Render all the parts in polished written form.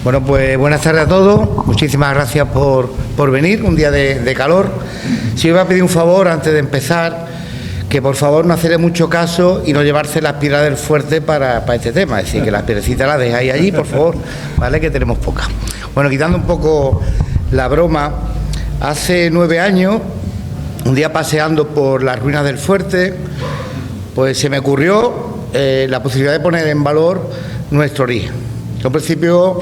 Bueno, pues buenas tardes a todos. Muchísimas gracias por venir, un día de calor. Si os voy a pedir un favor antes de empezar, que por favor no hacerle mucho caso y no llevarse las piedras del fuerte para este tema. Es decir, que las piedrecitas las dejáis allí, por favor, ¿vale? Que tenemos pocas. Bueno, quitando un poco la broma, hace 9 años, un día paseando por las ruinas del fuerte, pues se me ocurrió la posibilidad de poner en valor nuestro origen. Yo al principio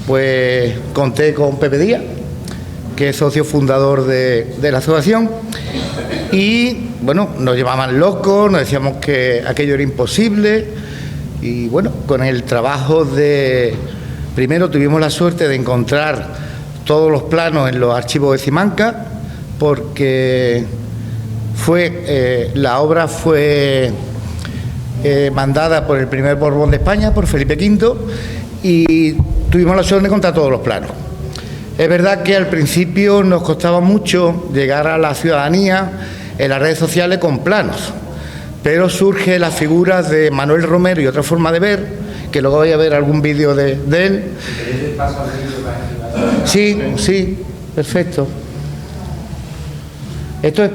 pues conté con Pepe Díaz, que es socio fundador de la asociación, y bueno, nos llamaban locos, nos decíamos que aquello era imposible, y bueno, con el trabajo primero tuvimos la suerte de encontrar todos los planos en los archivos de Simancas, porque la obra fue mandada por el primer Borbón de España, por Felipe V, y tuvimos la suerte de encontrar todos los planos. Es verdad que al principio nos costaba mucho llegar a la ciudadanía en las redes sociales con planos, pero surge la figura de Manuel Romero y otra forma de ver, que luego voy a ver algún vídeo de él. Sí, perfecto. Esto es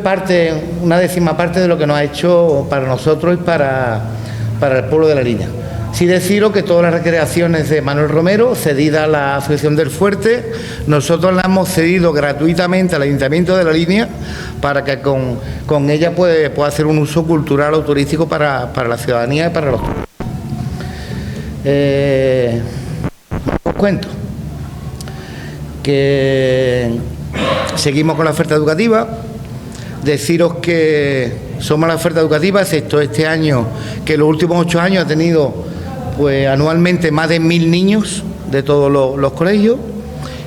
una 10ª parte de lo que nos ha hecho para nosotros y para el pueblo de La Línea. Sí deciros que todas las recreaciones de Manuel Romero, cedidas a la Asociación del Fuerte, nosotros las hemos cedido gratuitamente al Ayuntamiento de La Línea para que con ella pueda hacer un uso cultural o turístico para la ciudadanía y para los turistas. Os cuento que seguimos con la oferta educativa. Deciros que somos la oferta educativa, excepto este año, que los últimos 8 años ha tenido pues anualmente más de 1000 niños de todos los colegios.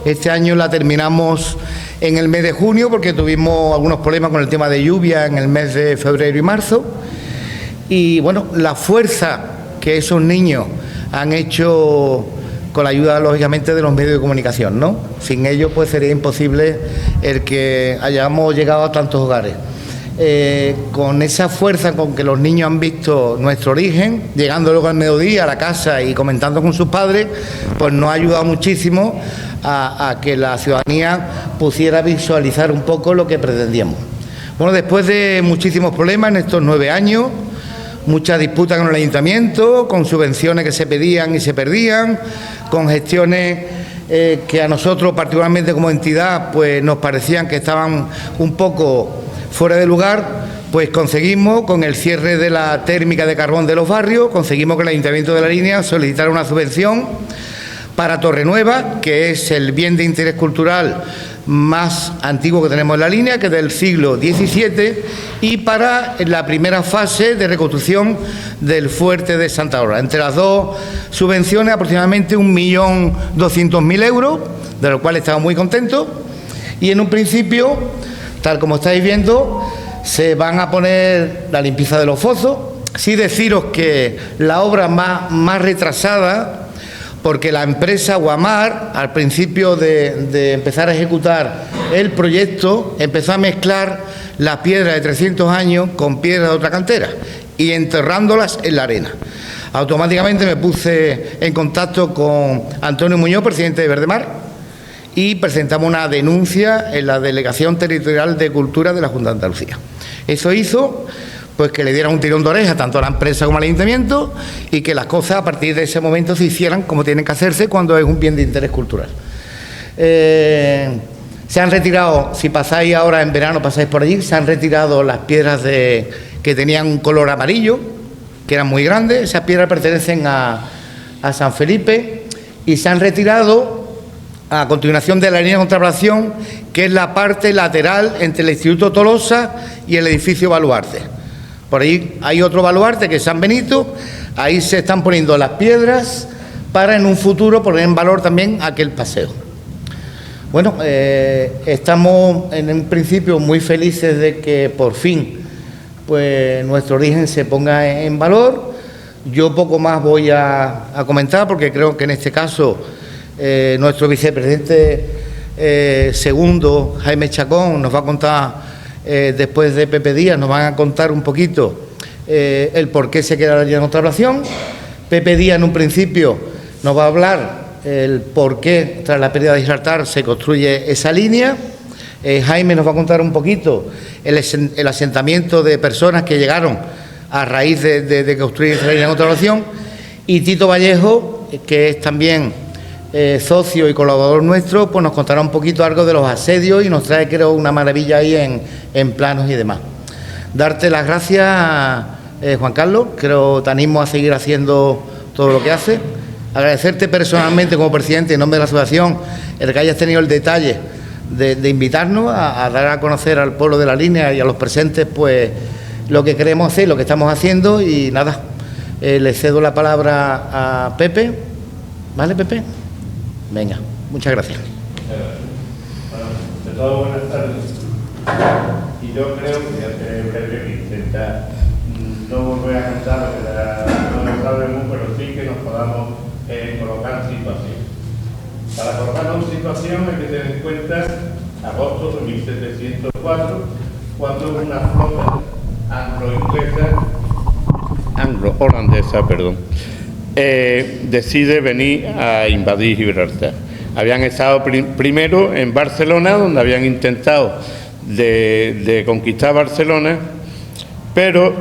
Este año la terminamos en el mes de junio porque tuvimos algunos problemas con el tema de lluvia en el mes de febrero y marzo. Y bueno, la fuerza que esos niños han hecho con la ayuda, lógicamente, de los medios de comunicación, ¿no? Sin ellos, pues sería imposible el que hayamos llegado a tantos hogares. Con esa fuerza con que los niños han visto nuestro origen, llegando luego al mediodía a la casa y comentando con sus padres, pues nos ha ayudado muchísimo a que la ciudadanía pudiera visualizar un poco lo que pretendíamos. Bueno, después de muchísimos problemas en estos 9 años, muchas disputas con el ayuntamiento, con subvenciones que se pedían y se perdían, con gestiones que a nosotros, particularmente como entidad, pues nos parecían que estaban un poco fuera de lugar, pues conseguimos, con el cierre de la térmica de carbón de los barrios, conseguimos que el Ayuntamiento de La Línea solicitara una subvención para Torrenueva, que es el bien de interés cultural más antiguo que tenemos en La Línea, que es del siglo XVII, y para la primera fase de reconstrucción del fuerte de Santa Aurora. Entre las dos subvenciones, aproximadamente 1.200.000 euros, de lo cual estamos muy contentos, y en un principio, tal como estáis viendo, se van a poner la limpieza de los fossos. Sí deciros que la obra más retrasada, porque la empresa Guamar, al principio de empezar a ejecutar el proyecto, empezó a mezclar las piedras de 300 años con piedras de otra cantera y enterrándolas en la arena. Automáticamente me puse en contacto con Antonio Muñoz, presidente de Verdemar, y presentamos una denuncia en la Delegación Territorial de Cultura de la Junta de Andalucía. Eso hizo pues que le dieran un tirón de oreja tanto a la empresa como al ayuntamiento y que las cosas a partir de ese momento se hicieran como tienen que hacerse cuando es un bien de interés cultural. Se han retirado, si pasáis ahora en verano, pasáis por allí, se han retirado las piedras que tenían un color amarillo, que eran muy grandes. Esas piedras pertenecen a San Felipe, y se han retirado a continuación de la línea de contratación, que es la parte lateral entre el Instituto Tolosa y el edificio Baluarte. Por ahí hay otro baluarte que es San Benito, ahí se están poniendo las piedras para en un futuro poner en valor también aquel paseo. Bueno, estamos en un principio muy felices de que por fin pues nuestro origen se ponga en valor. Yo poco más voy a comentar porque creo que en este caso nuestro vicepresidente segundo, Jaime Chacón, nos va a contar. Después de Pepe Díaz nos van a contar un poquito el por qué se queda la línea de contratación. Pepe Díaz en un principio nos va a hablar el por qué, tras la pérdida de Gibraltar, se construye esa línea. Jaime nos va a contar un poquito el asentamiento de personas que llegaron a raíz de construir esa línea de controlación. Y Tito Vallejo, que es también socio y colaborador nuestro, pues nos contará un poquito algo de los asedios y nos trae, creo, una maravilla ahí en planos y demás. Darte las gracias, Juan Carlos, creo te animo a seguir haciendo todo lo que haces. Agradecerte personalmente como presidente en nombre de la asociación el que hayas tenido el detalle de invitarnos a dar a conocer al pueblo de la línea y a los presentes pues lo que queremos hacer, lo que estamos haciendo. Y nada, le cedo la palabra a Pepe. ¿Vale, Pepe? Venga, muchas gracias. Bueno, de todo, buenas tardes. Y yo creo que ya seré breve que intentar no volver a cantar lo que no sabemos, pero sí que nos podamos colocar en situación. Para colocarnos en situación hay que tener en cuenta agosto de 1704, cuando una flota anglo-holandesa, decide venir a invadir Gibraltar. Habían estado primero en Barcelona, donde habían intentado de conquistar Barcelona, pero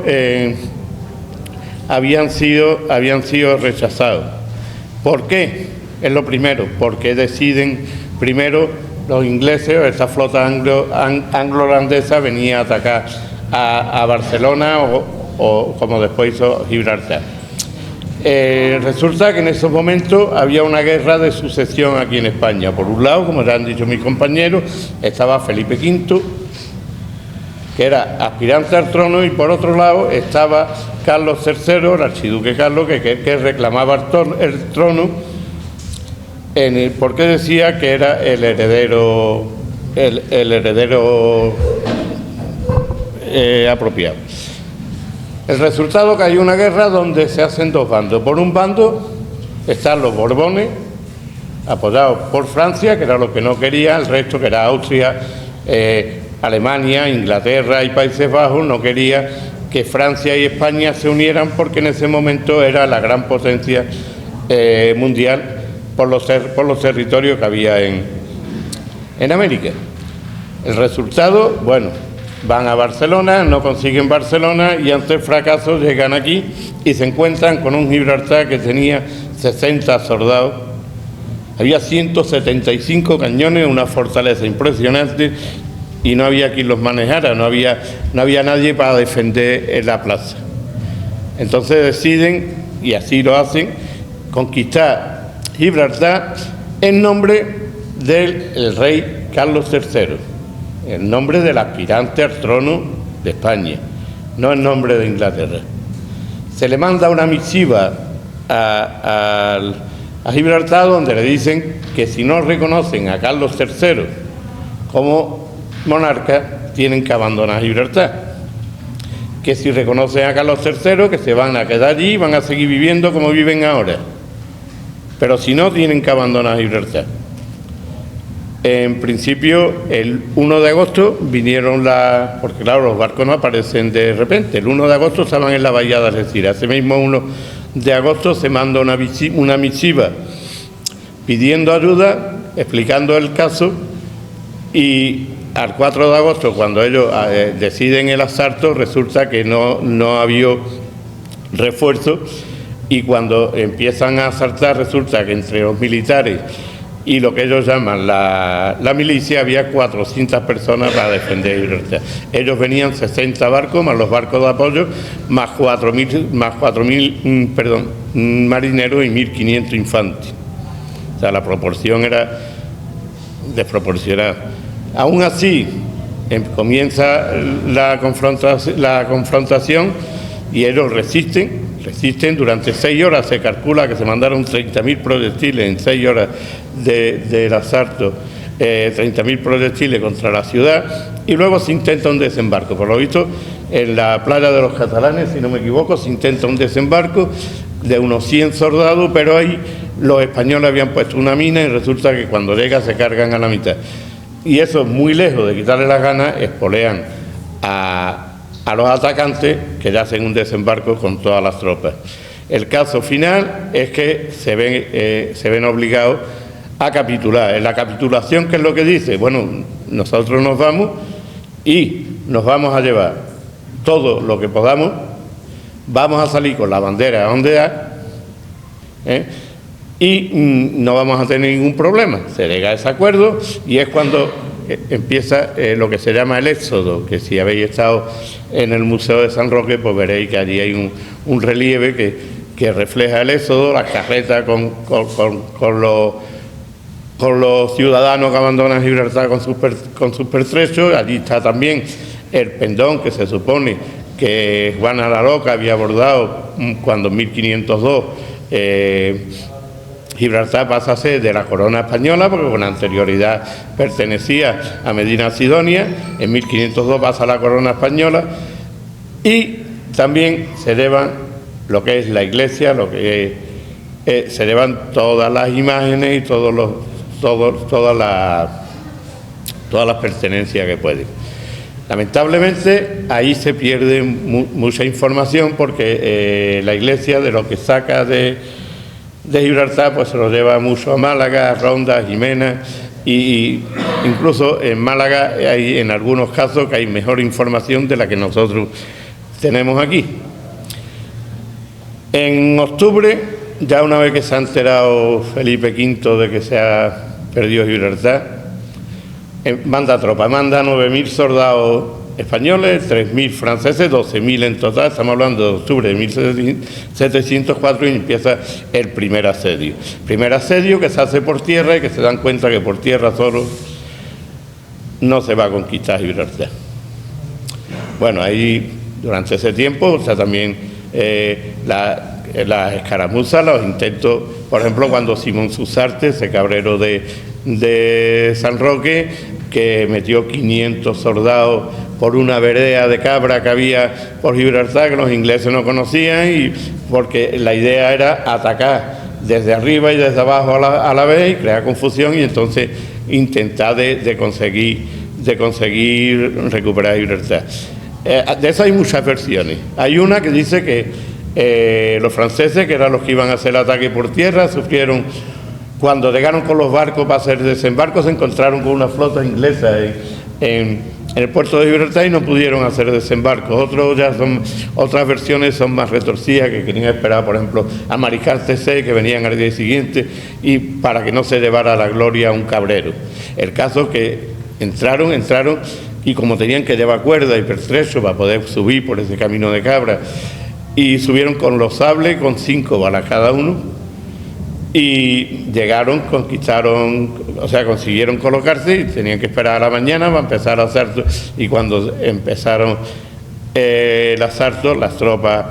habían sido rechazados. ¿Por qué? Es lo primero, porque deciden primero los ingleses, o esta flota anglo-holandesa venía a atacar a Barcelona o como después hizo Gibraltar. Resulta que en esos momentos había una guerra de sucesión aquí en España. Por un lado, como ya han dicho mis compañeros, estaba Felipe V, que era aspirante al trono, y por otro lado estaba Carlos III, el archiduque Carlos, que reclamaba el trono, porque decía que era el heredero apropiado. El resultado, que hay una guerra donde se hacen dos bandos. Por un bando están los Borbones, apoyados por Francia, que era lo que no quería, el resto, que era Austria, Alemania, Inglaterra y Países Bajos, no quería que Francia y España se unieran, porque en ese momento era la gran potencia mundial por los territorios que había en América. El resultado, bueno, van a Barcelona, no consiguen Barcelona y ante el fracaso llegan aquí y se encuentran con un Gibraltar que tenía 60 soldados, había 175 cañones, una fortaleza impresionante, y no había quien los manejara, no había nadie para defender la plaza. Entonces deciden, y así lo hacen, conquistar Gibraltar en nombre del rey Carlos III, en nombre del aspirante al trono de España, no en nombre de Inglaterra. Se le manda una misiva a Gibraltar, donde le dicen que si no reconocen a Carlos III como monarca, tienen que abandonar Gibraltar. Que si reconocen a Carlos III, que se van a quedar allí y van a seguir viviendo como viven ahora. Pero si no, tienen que abandonar Gibraltar. En principio, el 1 de agosto vinieron porque claro, los barcos no aparecen de repente. El 1 de agosto estaban en la bahía de Algeciras. Ese mismo 1 de agosto se manda una misiva pidiendo ayuda, explicando el caso, y al 4 de agosto, cuando ellos deciden el asalto, resulta que no había refuerzo, y cuando empiezan a asaltar, resulta que entre los militares y lo que ellos llaman la milicia, había 400 personas para defender Gibraltar. Ellos venían 60 barcos, más los barcos de apoyo, más 4.000 marineros y 1.500 infantes. O sea, la proporción era desproporcionada. Aún así, comienza la confrontación y ellos resisten durante 6 horas. Se calcula que se mandaron 30.000 proyectiles en 6 horas del asalto, 30.000 proyectiles contra la ciudad, y luego se intenta un desembarco. Por lo visto, en la playa de los Catalanes, si no me equivoco, se intenta un desembarco de unos 100 soldados, pero ahí los españoles habían puesto una mina y resulta que cuando llega se cargan a la mitad. Y eso, muy lejos de quitarle las ganas, espolean a los atacantes, que ya hacen un desembarco con todas las tropas. El caso final es que se ven obligados a capitular. En la capitulación, ¿qué es lo que dice? Bueno, nosotros nos vamos y nos vamos a llevar todo lo que podamos, vamos a salir con la bandera ondeada, y no vamos a tener ningún problema. Se llega a ese acuerdo y es cuando empieza lo que se llama el éxodo, que si habéis estado en el Museo de San Roque, pues veréis que allí hay un relieve que refleja el éxodo, las carretas con los ciudadanos que abandonan Gibraltar con sus pertrechos. Allí está también el pendón que se supone que Juana la Loca había bordado cuando en 1502 Gibraltar pasa a ser de la corona española, porque con anterioridad pertenecía a Medina Sidonia. En 1502 pasa a la corona española y también se elevan lo que es la iglesia, se elevan todas las imágenes y todas las pertenencias que pueden. Lamentablemente ahí se pierde mucha información, porque la iglesia, de lo que saca de Gibraltar, pues se lo lleva mucho a Málaga, Ronda, Jimena, y incluso en Málaga hay en algunos casos que hay mejor información de la que nosotros tenemos aquí. En octubre, ya una vez que se ha enterado Felipe V de que se ha perdido Gibraltar, manda tropas, manda 9.000 soldados españoles, 3.000 franceses, 12.000 en total. Estamos hablando de octubre de 1704 y empieza el primer asedio. Primer asedio que se hace por tierra y que se dan cuenta que por tierra solo no se va a conquistar Gibraltar. Bueno, ahí durante ese tiempo está también las escaramuzas, los intentos, por ejemplo, cuando Simón Susarte, ese cabrero de San Roque, que metió 500 soldados por una vereda de cabra que había por Gibraltar, que los ingleses no conocían, y porque la idea era atacar desde arriba y desde abajo a la vez y crear confusión, y entonces intentar de conseguir recuperar Gibraltar. De eso hay muchas versiones. Hay una que dice que los franceses, que eran los que iban a hacer el ataque por tierra, sufrieron, cuando llegaron con los barcos para hacer desembarco, se encontraron con una flota inglesa en el puerto de Gibraltar y no pudieron hacer desembarco. Otras versiones son más retorcidas, que querían esperar, por ejemplo, a mariscal TC, que venían al día siguiente, y para que no se llevara la gloria a un cabrero. El caso que entraron y como tenían que llevar cuerda y pertrecho para poder subir por ese camino de cabra, y subieron con los sables, con 5 balas cada uno, y llegaron, conquistaron, o sea, consiguieron colocarse, y tenían que esperar a la mañana para empezar a hacer. Y cuando empezaron el asalto, las tropas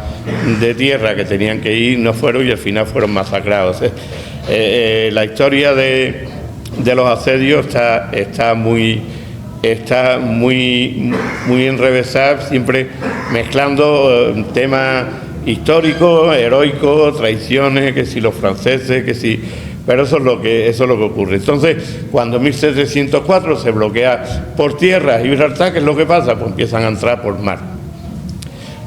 de tierra que tenían que ir no fueron, y al final fueron masacrados. La historia de los asedios está muy enrevesada, siempre mezclando temas históricos, heroicos, traiciones, que si los franceses, que si... Pero eso es lo que ocurre. Entonces, cuando en 1704 se bloquea por tierra Gibraltar, ¿qué es lo que pasa? Pues empiezan a entrar por mar.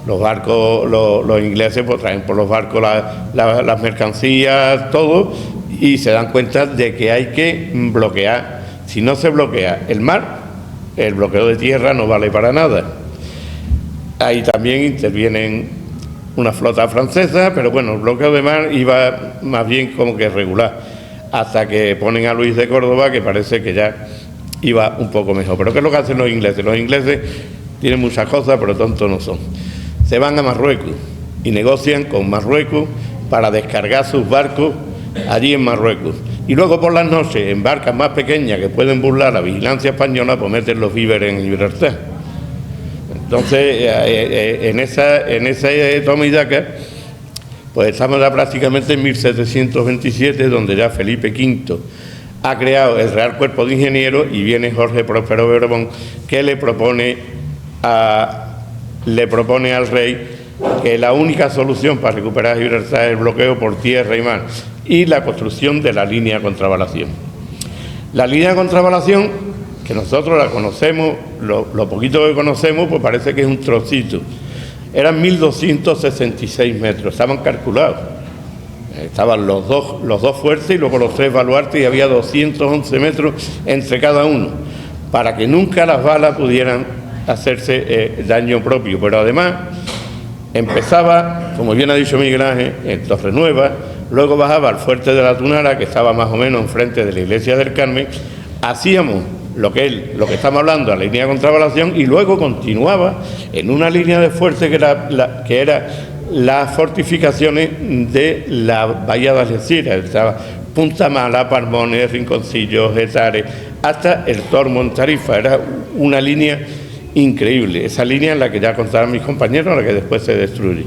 Los barcos, los ingleses pues traen por los barcos las mercancías, todo, y se dan cuenta de que hay que bloquear. Si no se bloquea el mar, el bloqueo de tierra no vale para nada. Ahí también intervienen una flota francesa, pero bueno, el bloqueo de mar iba más bien como que regular, hasta que ponen a Luis de Córdoba, que parece que ya iba un poco mejor. Pero ¿qué es lo que hacen los ingleses? Los ingleses tienen muchas cosas, pero tontos no son. Se van a Marruecos y negocian con Marruecos para descargar sus barcos allí en Marruecos. Y luego por las noches, en barcas más pequeñas que pueden burlar la vigilancia española, pues meten los víveres en Gibraltar. Entonces, en esa toma y daca, pues estamos ya prácticamente en 1727, donde ya Felipe V ha creado el Real Cuerpo de Ingenieros, y viene Jorge Próspero Borbón, que le propone al rey que la única solución para recuperar Gibraltar es el bloqueo por tierra y mar y la construcción de la línea de contravalación. La línea de contravalación, que nosotros la conocemos, lo poquito que conocemos, pues parece que es un trocito eran 1.266 metros, estaban calculados. Estaban los dos fuertes y luego los 3 baluartes, y había 211 metros entre cada uno, para que nunca las balas pudieran hacerse daño propio. Pero además empezaba, como bien ha dicho Miguel Ángel, en Torrenueva, luego bajaba al fuerte de la Tunara, que estaba más o menos enfrente de la iglesia del Carmen. Hacíamos lo que estamos hablando, la línea de contravalación, y luego continuaba en una línea de fuerte que era las fortificaciones de la bahía de Algeciras. Estaba Punta Mala, Palmones, Rinconcillo, Getares, hasta el Tormo en Tarifa. Era una línea increíble, esa línea en la que ya contaban mis compañeros, la que después se destruye.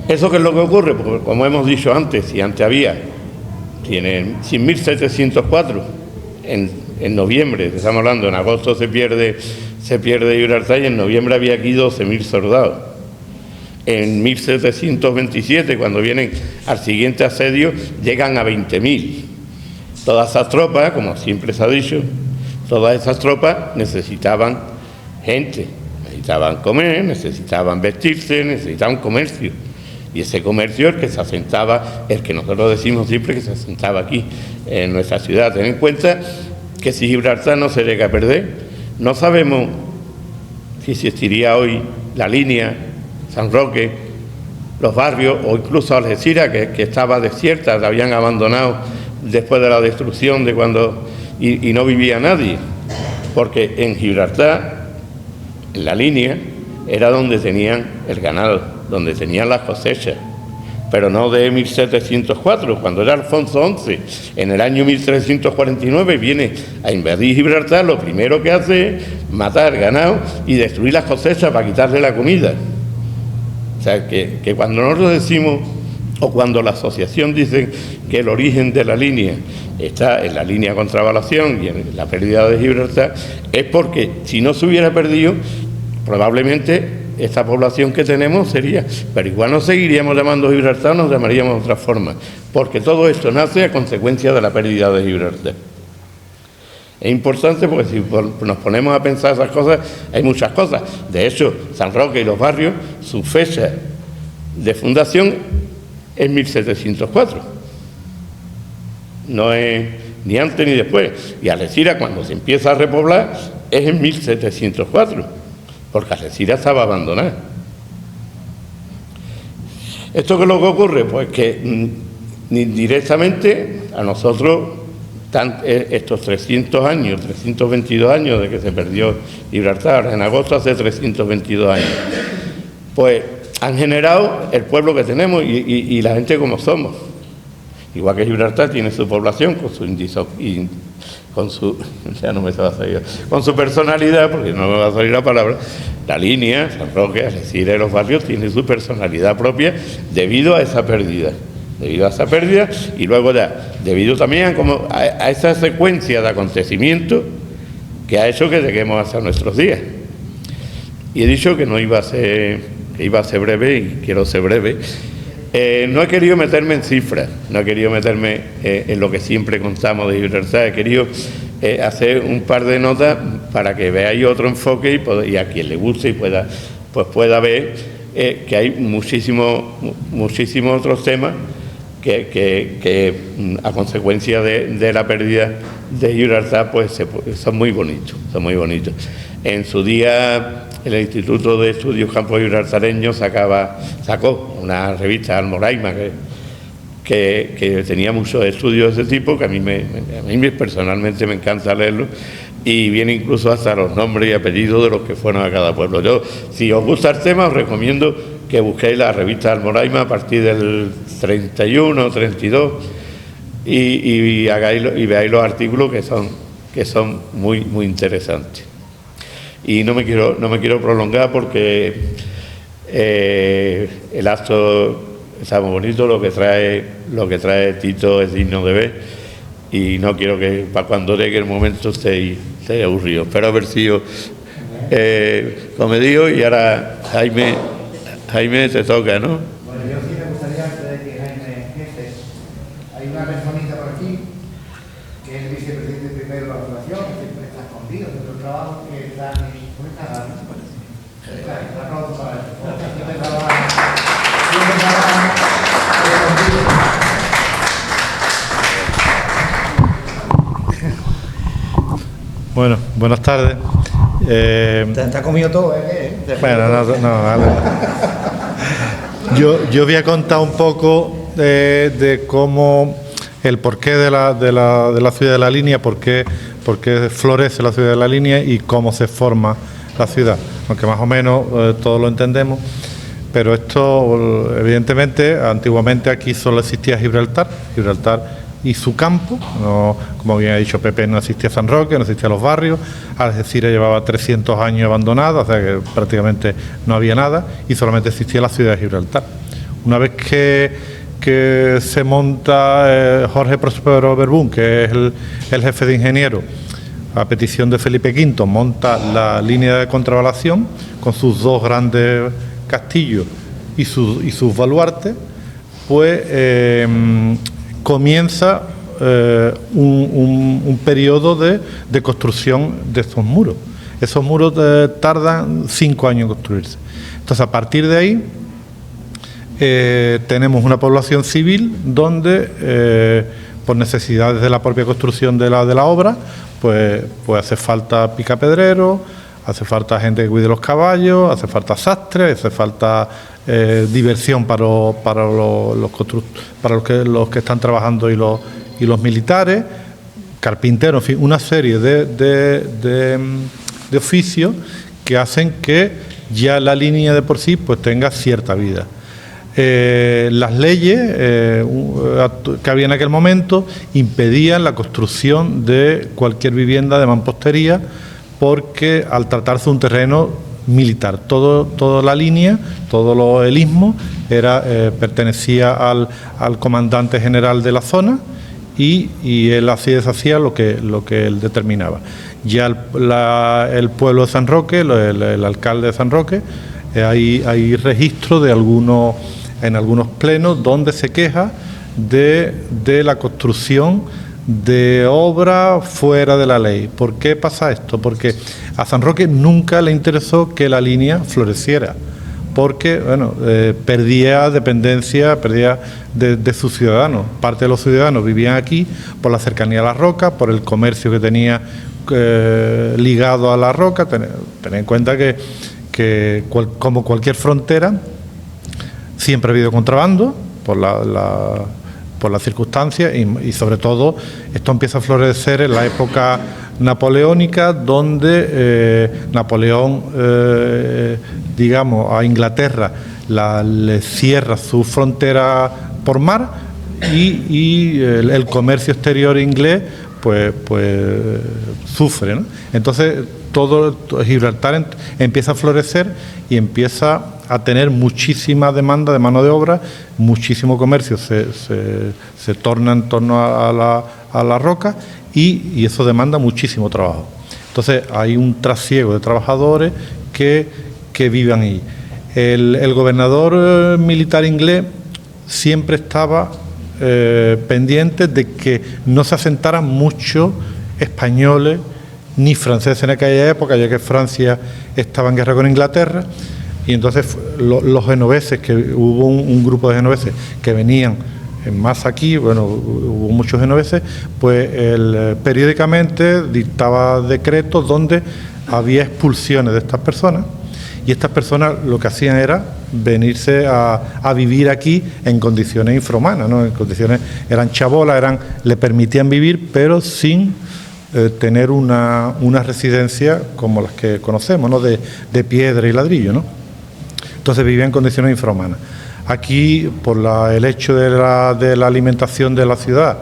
¿Eso qué es lo que ocurre? Porque, como hemos dicho antes, si antes tienen 100.704 en noviembre, estamos hablando, en agosto se pierde Gibraltar, y en noviembre había aquí 12.000 soldados. En 1727, cuando vienen al siguiente asedio, llegan a 20.000. Todas esas tropas, como siempre se ha dicho, todas esas tropas necesitaban gente, necesitaban comer, necesitaban vestirse, necesitaban comercio. Y ese comercio, el que se asentaba, el que nosotros decimos siempre que se asentaba aquí, en nuestra ciudad. Ten en cuenta que si Gibraltar no se llega a perder, no sabemos si existiría hoy la línea, San Roque, los barrios, o incluso Algeciras, que estaba desierta, la habían abandonado después de la destrucción de cuando y no vivía nadie, porque en Gibraltar, en la línea, era donde tenían el ganado, donde tenían las cosechas, pero no de 1704, cuando era Alfonso XI, en el año 1349 viene a invadir Gibraltar. Lo primero que hace es matar ganado y destruir las cosechas para quitarle la comida. O sea, que cuando nosotros decimos, o cuando la asociación dice que el origen de la línea está en la línea de contravalación y en la pérdida de Gibraltar, es porque si no se hubiera perdido, probablemente esta población que tenemos sería, pero igual no seguiríamos llamando Gibraltar, nos llamaríamos de otra forma, porque todo esto nace a consecuencia de la pérdida de Gibraltar. Es importante porque si nos ponemos a pensar esas cosas, hay muchas cosas. De hecho, San Roque y los barrios, su fecha de fundación es 1704. No es ni antes ni después. Y Algeciras, cuando se empieza a repoblar, es en 1704, porque Algeciras estaba abandonada. ¿Esto qué es lo que ocurre? Pues que directamente a nosotros, estos 300 años, 322 años de que se perdió Gibraltar, en agosto hace 322 años, pues han generado el pueblo que tenemos y la gente como somos. Igual que Gibraltar tiene su población con su personalidad, porque no me va a salir la palabra, la línea, San Roque, Algeciras y los barrios tienen su personalidad propia debido a esa pérdida. Y luego ya, debido también a esa secuencia de acontecimientos que ha hecho que lleguemos hasta nuestros días. Y he dicho que iba a ser breve, y quiero ser breve. No he querido meterme en cifras, no he querido meterme en lo que siempre contamos de Gibraltar. He querido hacer un par de notas para que veáis otro enfoque y a quien le guste y pueda ver que hay muchísimos otros temas que a consecuencia de la pérdida de Gibraltar pues son muy bonitos. En su día el Instituto de Estudios Campos Gibraltareños sacó una revista, Almoraima, que tenía muchos estudios de ese tipo, que a mí personalmente me encanta leerlo, y viene incluso hasta los nombres y apellidos de los que fueron a cada pueblo. Yo, si os gusta el tema, os recomiendo que busquéis la revista Almoraima a partir del 31 o 32 y veáis los artículos que son muy, muy interesantes. Y no me quiero prolongar porque el acto está muy bonito, lo que trae Tito es digno de ver, y no quiero que para cuando llegue el momento esté aburrido. Espero haber sido comedido. Y ahora Jaime te toca, ¿no? Bueno, yo sí me gustaría, antes de que Jaime empiece, hay una personita por aquí que es el vicepresidente primero de la Fundación, que siempre está escondido de otro trabajo, que es Dani. ¿Cómo está Dani? Un aplauso para él. Bueno, buenas tardes. Te has comido todo, ¿eh? Bueno, no, vale. Yo voy a contar un poco de cómo el porqué de la ciudad de la línea, por qué florece la ciudad de la línea y cómo se forma la ciudad, aunque más o menos todos lo entendemos. Pero esto, evidentemente, antiguamente aquí solo existía Gibraltar y su campo, no, como bien ha dicho Pepe, no existía San Roque, no existían los barrios, Algeciras llevaba 300 años abandonada, o sea que prácticamente no había nada, y solamente existía la ciudad de Gibraltar. Una vez que se monta Jorge Próspero Verbún, que es el jefe de ingenieros, a petición de Felipe V, monta la línea de contravalación con sus dos grandes castillos y sus baluartes, pues comienza un periodo de construcción de estos muros. Esos muros tardan 5 años en construirse. Entonces, a partir de ahí, tenemos una población civil donde, por necesidades de la propia construcción de la obra, pues hace falta picapedrero, hace falta gente que cuide los caballos, hace falta sastre, hace falta diversión para los que están trabajando y los militares, carpinteros, en fin, una serie de oficios que hacen que ya la línea de por sí pues tenga cierta vida. Las leyes que había en aquel momento impedían la construcción de cualquier vivienda de mampostería, porque al tratarse de un terreno militar, toda la línea, todo el istmo pertenecía al comandante general de la zona, y él así deshacía lo que él determinaba. Ya el pueblo de San Roque, el alcalde de San Roque, hay registro en algunos plenos donde se queja de la construcción de obra fuera de la ley. ¿Por qué pasa esto? Porque a San Roque nunca le interesó que la línea floreciera, porque perdía dependencia, perdía de sus ciudadanos. Parte de los ciudadanos vivían aquí por la cercanía a la roca, por el comercio que tenía ligado a la roca. Tened en cuenta que como cualquier frontera, siempre ha habido contrabando por las circunstancias, y sobre todo esto empieza a florecer en la época napoleónica, donde Napoleón, digamos, a Inglaterra le cierra su frontera por mar, y el comercio exterior inglés pues sufre, ¿no? Entonces todo Gibraltar empieza a florecer y empieza a tener muchísima demanda de mano de obra, muchísimo comercio se torna en torno a la roca, y eso demanda muchísimo trabajo. Entonces hay un trasiego de trabajadores que vivan ahí. El gobernador militar inglés siempre estaba pendiente de que no se asentaran muchos españoles ni franceses en aquella época, ya que Francia estaba en guerra con Inglaterra, y entonces los genoveses, que hubo un grupo de genoveses que venían en masa aquí, hubo muchos genoveses, pues periódicamente dictaba decretos donde había expulsiones de estas personas, y estas personas lo que hacían era venirse a vivir aquí en condiciones infrahumanas, ¿no? En condiciones, eran chabolas, le permitían vivir, pero sin tener una residencia como las que conocemos, ¿no? De piedra y ladrillo, ¿no? Entonces vivían en condiciones infrahumanas. Aquí, por el hecho de la alimentación de la ciudad,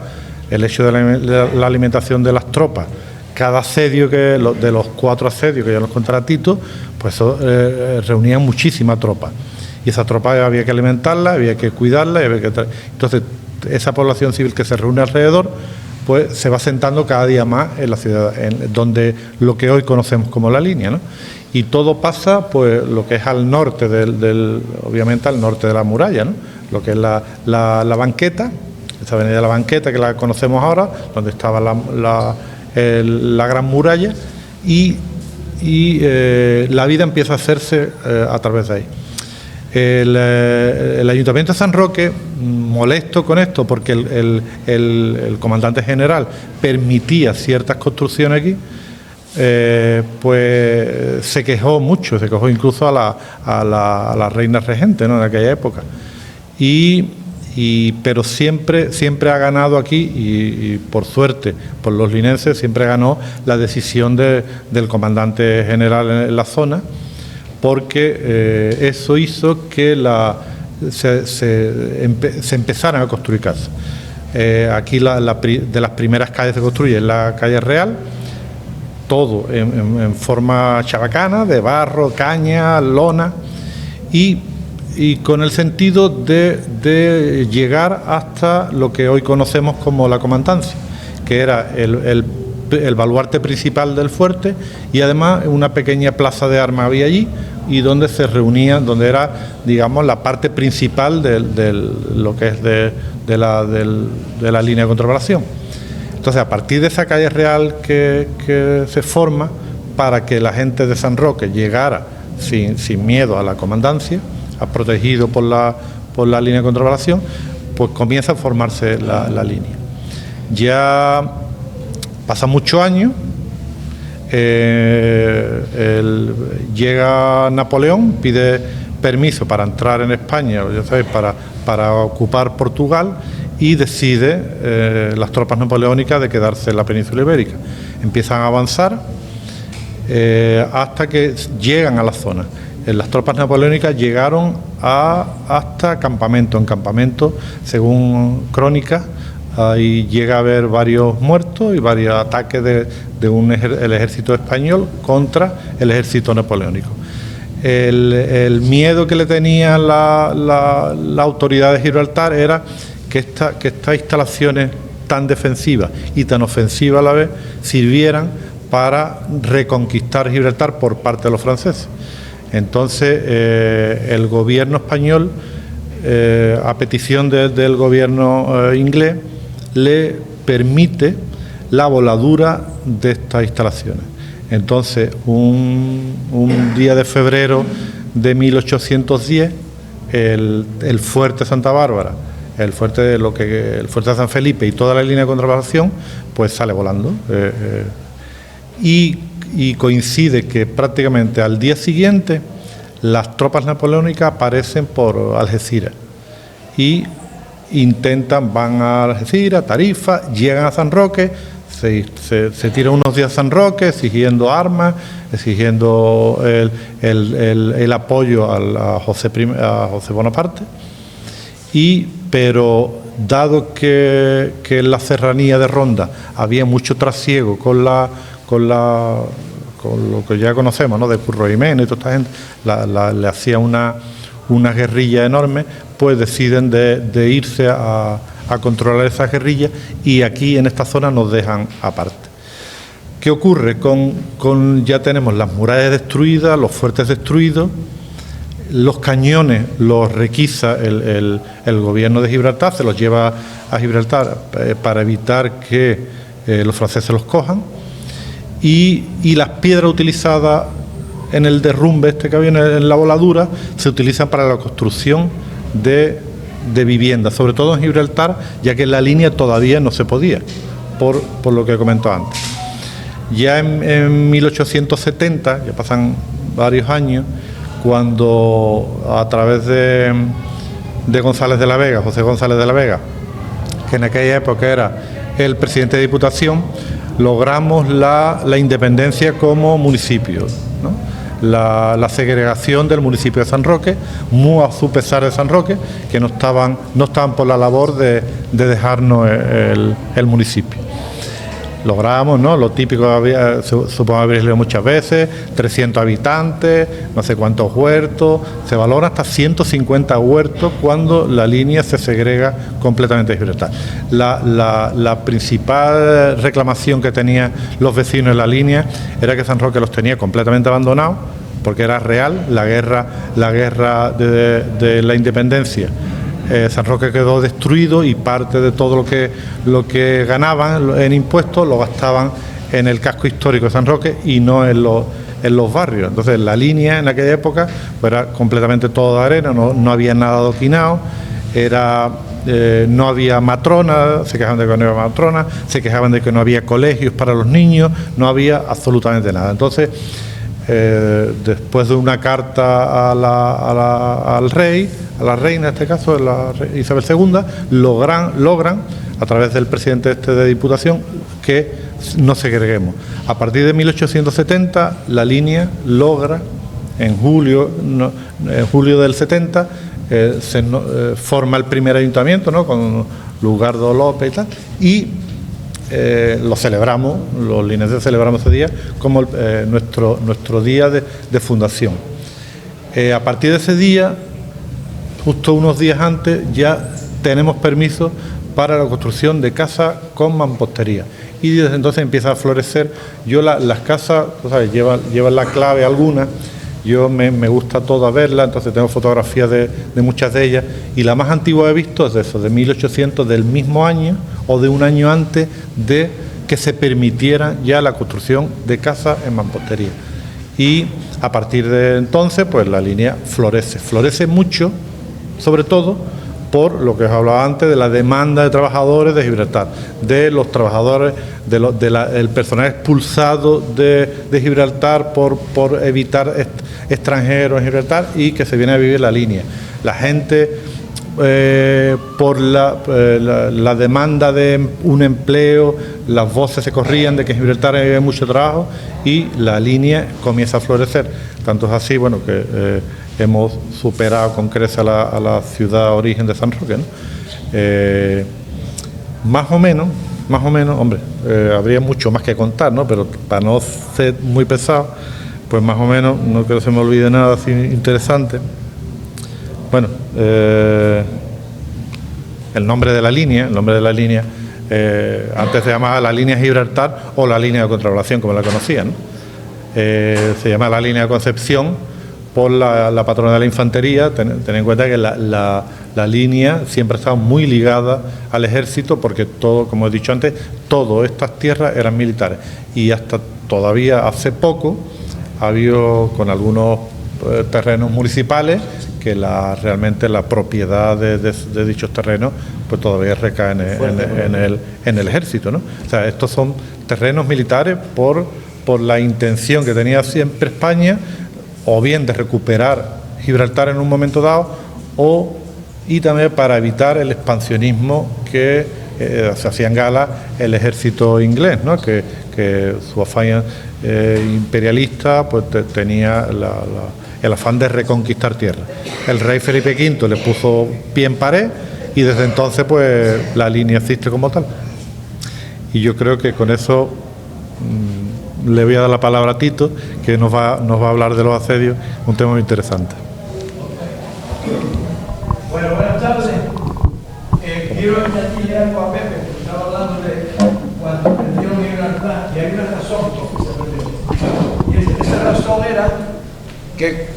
el hecho de la alimentación de las tropas, cada asedio de los 4 asedios que ya nos contará Tito, pues eso reunía muchísima tropa, y esa tropa había que alimentarla, había que cuidarla, entonces esa población civil que se reúne alrededor pues se va asentando cada día más en la ciudad, donde lo que hoy conocemos como la línea, ¿no? Y todo pasa, pues, lo que es al norte obviamente al norte de la muralla, ¿no? Lo que es la banqueta, esta avenida de la Banqueta que la conocemos ahora, donde estaba la gran muralla, y la vida empieza a hacerse a través de ahí. El Ayuntamiento de San Roque, molesto con esto, porque el comandante general permitía ciertas construcciones aquí, pues se quejó mucho, se quejó incluso a la reina regente, ¿no?, en aquella época. Pero siempre ha ganado aquí, y por suerte, por los linenses, siempre ganó la decisión del comandante general en la zona, porque eso hizo que se empezaran a construir casas. Aquí de las primeras calles se construye la calle Real, todo en forma chabacana, de barro, caña, lona, y con el sentido de llegar hasta lo que hoy conocemos como la comandancia, que era el baluarte principal del fuerte, y además una pequeña plaza de armas había allí, y donde se reunían, donde era, digamos, la parte principal de lo que es de la línea de contraprestación. Entonces, a partir de esa calle Real que se forma, para que la gente de San Roque llegara sin miedo a la comandancia, protegido por la línea de contraprestación, pues comienza a formarse la línea. Ya pasan muchos años, llega Napoleón, pide permiso para entrar en España, ya sabéis, para ocupar Portugal, y decide las tropas napoleónicas de quedarse en la península ibérica. Empiezan a avanzar hasta que llegan a la zona. Las tropas napoleónicas llegaron hasta campamento. En campamento, según crónicas, ahí llega a haber varios muertos y varios ataques del ejército español contra el ejército napoleónico. El miedo que le tenía la autoridad de Gibraltar era que estas instalaciones tan defensivas y tan ofensivas a la vez sirvieran para reconquistar Gibraltar por parte de los franceses. Entonces, el gobierno español, a petición del gobierno inglés, le permite la voladura de estas instalaciones. Entonces, un día de febrero de 1810, el fuerte Santa Bárbara, el fuerte de San Felipe y toda la línea de contraprestación, pues sale volando. Y coincide que prácticamente al día siguiente las tropas napoleónicas aparecen por Algeciras y van a Algeciras, Tarifa, llegan a San Roque, se tiran unos días a San Roque exigiendo armas, exigiendo el apoyo a José Bonaparte, pero dado que en la serranía de Ronda había mucho trasiego con lo que ya conocemos, ¿no?, de Curro Jiménez y toda esta gente, le hacía una guerrilla enorme, pues deciden de irse a controlar esa guerrilla, y aquí en esta zona nos dejan aparte. ¿Qué ocurre? Ya tenemos las murallas destruidas, los fuertes destruidos, los cañones los requisa el gobierno de Gibraltar, se los lleva a Gibraltar para evitar que los franceses los cojan. Y las piedras utilizadas en el derrumbe que había en la voladura se utilizan para la construcción de viviendas, sobre todo en Gibraltar, ya que en la línea todavía no se podía, por lo que comentó antes. Ya en 1870, ya pasan varios años, cuando a través de González de la Vega, José González de la Vega, que en aquella época era el presidente de Diputación, logramos la independencia como municipio, ¿no? La segregación del municipio de San Roque, muy a su pesar de San Roque, que no estaban por la labor de dejarnos el municipio. Logramos, ¿no?, lo típico, supongo habréis leído muchas veces, 300 habitantes, no sé cuántos huertos, se valoran hasta 150 huertos cuando la línea se segrega completamente de Gibraltar. La principal reclamación que tenían los vecinos de la línea era que San Roque los tenía completamente abandonados, porque era real la guerra de la independencia. San Roque quedó destruido y parte de todo lo que ganaban en impuestos lo gastaban en el casco histórico de San Roque y no en los barrios. Entonces la línea en aquella época pues, era completamente todo de arena, no había nada adoquinado, era no había matrona, se quejaban de que no había matrona, se quejaban de que no había colegios para los niños, no había absolutamente nada. Entonces, después de una carta al rey, a la reina en este caso, Isabel II, logran, a través del presidente de Diputación, que no segreguemos. A partir de 1870, la línea logra, en julio del 70, forma el primer ayuntamiento, ¿no?, con Lugardo López y tal, y lo celebramos, los lineses celebramos ese día como nuestro día de fundación. A partir de ese día, justo unos días antes, ya tenemos permiso para la construcción de casas con mampostería, y desde entonces empieza a florecer. Yo las casas, ¿sabes?, llevan la clave algunas. Yo me gusta todas verlas, entonces tengo fotografías de muchas de ellas, y la más antigua que he visto es de 1800, del mismo año o de un año antes de que se permitiera ya la construcción de casas en mampostería. Y a partir de entonces, pues la línea florece mucho, sobre todo por lo que os hablaba antes, de la demanda de trabajadores de Gibraltar, de los trabajadores, del personal expulsado de Gibraltar por evitar extranjeros en Gibraltar, y que se viene a vivir la línea. La gente, por la demanda de un empleo, las voces se corrían de que en Gibraltar había mucho trabajo, y la línea comienza a florecer. Tanto es así, bueno, que hemos superado con creces a la ciudad origen de San Roque, ¿no? Más o menos, hombre, habría mucho más que contar, ¿no?, pero para no ser muy pesado, pues más o menos, no creo que se me olvide nada así interesante. Bueno, el nombre de la línea, antes se llamaba la línea Gibraltar o la línea de contravolación, como la conocían, ¿no? Se llama la línea de Concepción por la patrona de la infantería. Ten en cuenta que la línea siempre ha estado muy ligada al ejército, porque todo, como he dicho antes, todas estas tierras eran militares, y hasta todavía hace poco ha habido con algunos terrenos municipales que realmente la propiedad de dichos terrenos pues todavía recae en el ejército, ¿no? O sea, estos son terrenos militares por la intención que tenía siempre España, o bien de recuperar Gibraltar en un momento dado, y también para evitar el expansionismo que se hacía en gala el ejército inglés, ¿no?, que su afán imperialista pues tenía el afán de reconquistar tierra. El rey Felipe V le puso pie en pared, y desde entonces pues la línea existe como tal. Y yo creo que con eso le voy a dar la palabra a Tito, que nos va a hablar de los asedios, un tema muy interesante. Bueno, buenas tardes. Quiero añadirle algo a Pepe, porque estaba hablando de cuando perdieron Gibraltar, y hay una razón por que se perdió. Y esa razón era que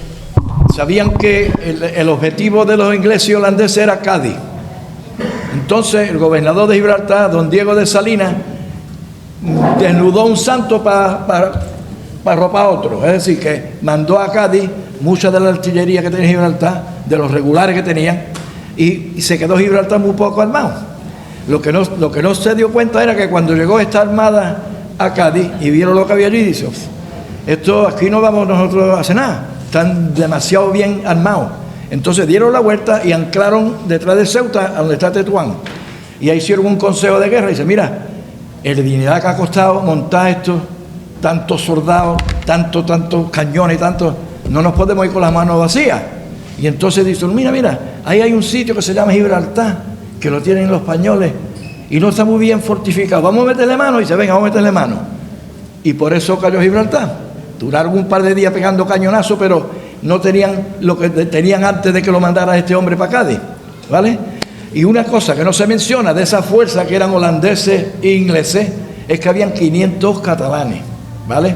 sabían que el objetivo de los ingleses y holandeses era Cádiz. Entonces el gobernador de Gibraltar, don Diego de Salinas, desnudó un santo para ropar a otro. Es decir, que mandó a Cádiz mucha de la artillería que tenía Gibraltar, de los regulares que tenían, y se quedó Gibraltar muy poco armado. Lo que no se dio cuenta era que cuando llegó esta armada a Cádiz y vieron lo que había allí, dice: esto aquí no vamos nosotros a hacer nada, están demasiado bien armados. Entonces dieron la vuelta y anclaron detrás de Ceuta, a donde está Tetuán, y ahí hicieron un consejo de guerra y dice: mira, el dignidad que ha costado montar estos tantos soldados, tantos cañones, no nos podemos ir con las manos vacías. Y entonces dicen: mira, ahí hay un sitio que se llama Gibraltar, que lo tienen los españoles, y no está muy bien fortificado, vamos a meterle mano. Y dice: venga, vamos a meterle mano. Y por eso cayó Gibraltar. Duraron un par de días pegando cañonazos, pero no tenían lo que tenían antes de que lo mandara este hombre para Cádiz, ¿vale? Y una cosa que no se menciona de esa fuerza, que eran holandeses e ingleses, es que habían 500 catalanes, ¿vale?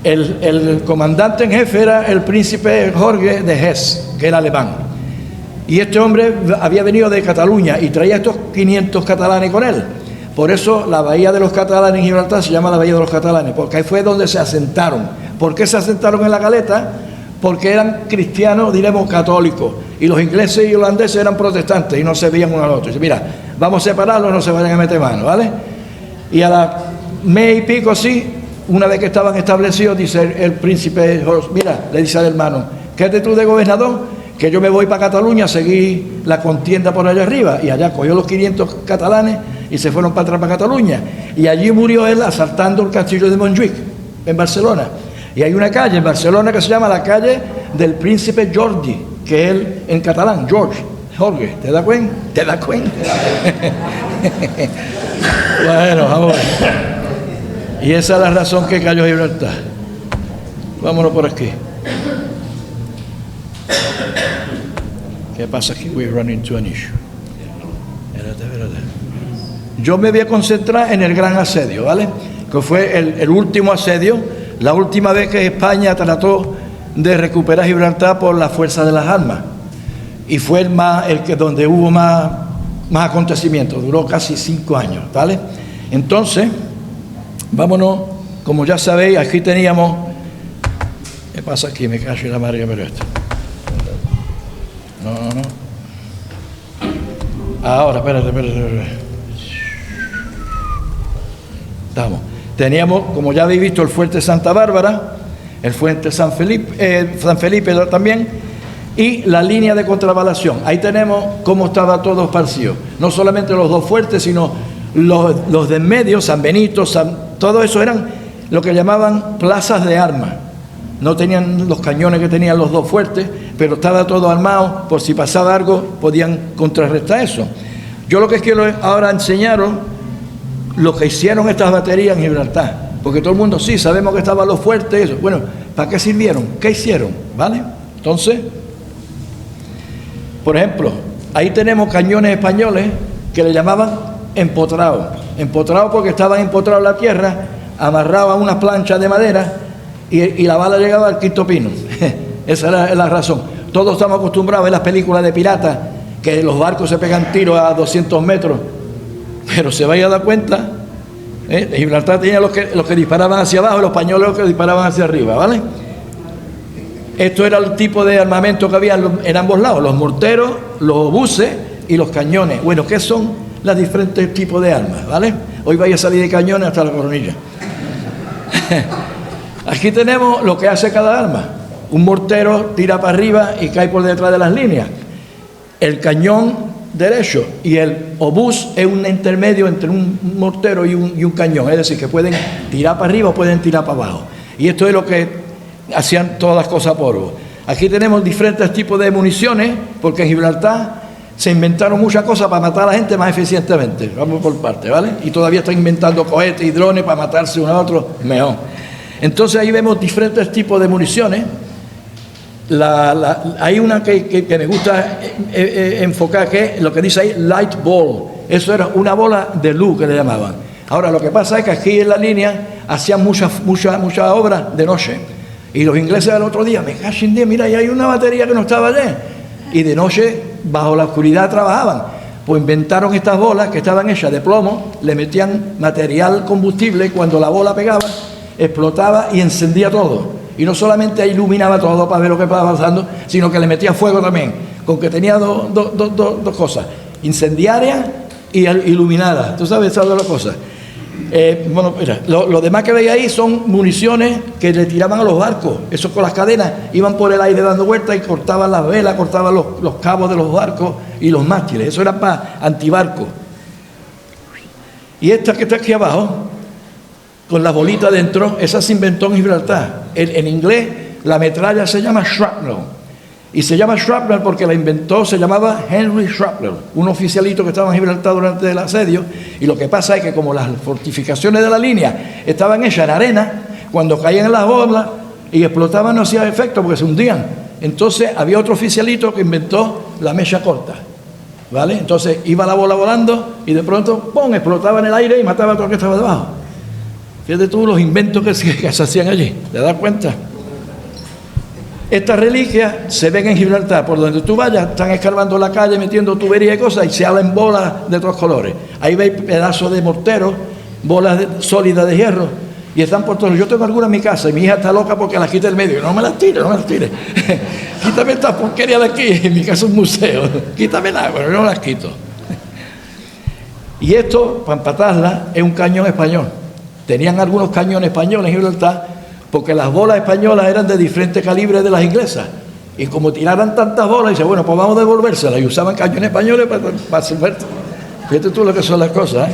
El comandante en jefe era el príncipe Jorge de Hesse, que era alemán. Y este hombre había venido de Cataluña y traía estos 500 catalanes con él. Por eso la bahía de los catalanes en Gibraltar se llama la bahía de los catalanes, porque ahí fue donde se asentaron. ¿Por qué se asentaron en la Caleta? porque eran cristianos, diremos, católicos, y los ingleses y holandeses eran protestantes y no se veían uno al otro. Dice, mira, vamos a separarlos, no se vayan a meter mano, ¿vale? Y a la mes y pico así, una vez que estaban establecidos, dice el príncipe, mira, le dice al hermano, quédate tú de gobernador, que yo me voy para Cataluña a seguir la contienda por allá arriba. Y allá cogió los 500 catalanes y se fueron para atrás para Cataluña. Y allí murió él asaltando el castillo de Montjuïc, en Barcelona. Y hay una calle en Barcelona que se llama la calle del príncipe Jordi, que es él en catalán, Jorge, ¿te das cuenta? ¿Te das cuenta? Bueno, vamos a ver. Y esa es la razón que cayó Gibraltar. Vámonos por aquí. ¿Qué pasa aquí? We're running into an issue. Espérate. Yo me voy a concentrar en el gran asedio, ¿vale? Que fue el último asedio, la última vez que España trató de recuperar Gibraltar por la fuerza de las armas. Y fue donde hubo más acontecimientos, duró casi 5 años, ¿vale? Entonces, vámonos, como ya sabéis, aquí teníamos... ¿Qué pasa aquí? Me cacho en la madre, pero esto. No. Ahora, espérate. Estamos. Teníamos, como ya habéis visto, el fuerte Santa Bárbara, el fuerte San Felipe también, y la línea de contravalación. Ahí tenemos cómo estaba todo esparcido. No solamente los dos fuertes, sino los de en medio, San Benito, todo eso eran lo que llamaban plazas de armas. No tenían los cañones que tenían los dos fuertes, pero estaba todo armado, por si pasaba algo, podían contrarrestar eso. Yo lo que quiero ahora enseñaros lo que hicieron estas baterías en Gibraltar, porque todo el mundo, sí, sabemos que estaban los fuertes, eso. Bueno, ¿para qué sirvieron? ¿Qué hicieron? ¿Vale? Entonces, por ejemplo, ahí tenemos cañones españoles que le llamaban empotrados. Empotrados porque estaban empotrados en la tierra, amarrados a unas planchas de madera, y la bala llegaba al quinto pino. Esa era la razón. Todos estamos acostumbrados a ver las películas de piratas, que los barcos se pegan tiros a 200 metros, pero se vaya a dar cuenta, Gibraltar tenía los que disparaban hacia abajo y los españoles los que disparaban hacia arriba, ¿vale? Esto era el tipo de armamento que había en ambos lados, los morteros, los obuses y los cañones. Bueno, ¿qué son los diferentes tipos de armas, ¿vale? Hoy vaya a salir de cañones hasta la coronilla. Aquí tenemos lo que hace cada arma. Un mortero tira para arriba y cae por detrás de las líneas. El cañón derecho y el obús es un intermedio entre un mortero y un cañón. Es decir, que pueden tirar para arriba o pueden tirar para abajo. Y esto es lo que hacían todas las cosas por vos. Aquí tenemos diferentes tipos de municiones, porque en Gibraltar se inventaron muchas cosas para matar a la gente más eficientemente. Vamos por parte, ¿vale? Y todavía están inventando cohetes y drones para matarse uno a otro mejor. Entonces ahí vemos diferentes tipos de municiones. Hay una que me gusta enfocar, que es lo que dice ahí, light ball. Eso era una bola de luz que le llamaban. Ahora lo que pasa es que aquí en la línea hacían mucha obra de noche. Y los ingleses al otro día, me cacho en Dios, mira, ahí hay una batería que no estaba allí. Y de noche, bajo la oscuridad, trabajaban. Pues inventaron estas bolas que estaban hechas de plomo, le metían material combustible, cuando la bola pegaba, explotaba y encendía todo. Y no solamente iluminaba todo para ver lo que estaba pasando, sino que le metía fuego también, con que tenía dos cosas, incendiaria y iluminada. ¿Tú sabes esas dos cosas? Bueno, mira, lo demás que veis ahí son municiones que le tiraban a los barcos. Eso con las cadenas iban por el aire dando vueltas y cortaban las velas, cortaban los cabos de los barcos y los mástiles. Eso era para antibarcos. Y esta que está aquí abajo, con la bolita dentro, esa se inventó en Gibraltar. En inglés, la metralla se llama shrapnel. Y se llama shrapnel porque la inventó, se llamaba Henry Shrapnel, un oficialito que estaba en Gibraltar durante el asedio. Y lo que pasa es que como las fortificaciones de la línea estaban hechas en arena, cuando caían en las bolas y explotaban no hacía efecto porque se hundían. Entonces había otro oficialito que inventó la mecha corta, ¿vale? Entonces iba la bola volando y de pronto, ¡pum!, explotaba en el aire y mataba a todo lo que estaba debajo. Fíjate tú los inventos que se hacían allí, ¿te das cuenta? Estas reliquias se ven en Gibraltar, por donde tú vayas, están escarbando la calle, metiendo tuberías y cosas, y se hablan bolas de otros colores. Ahí veis pedazos de mortero, bolas sólidas de hierro, Y están por todos. Yo tengo alguna en mi casa y mi hija está loca porque las quita del medio. No me las tire, no me las tire. Quítame esta porquería de aquí. En mi casa es un museo. Quítamela, pero no las quito. Y esto, para empatarla, es un cañón español. Tenían algunos cañones españoles en Gibraltar porque las bolas españolas eran de diferentes calibres de las inglesas. Y como tiraran tantas bolas, dice, bueno, pues vamos a devolvérselas. Y usaban cañones españoles para servir. Fíjate tú lo que son las cosas, ¿eh?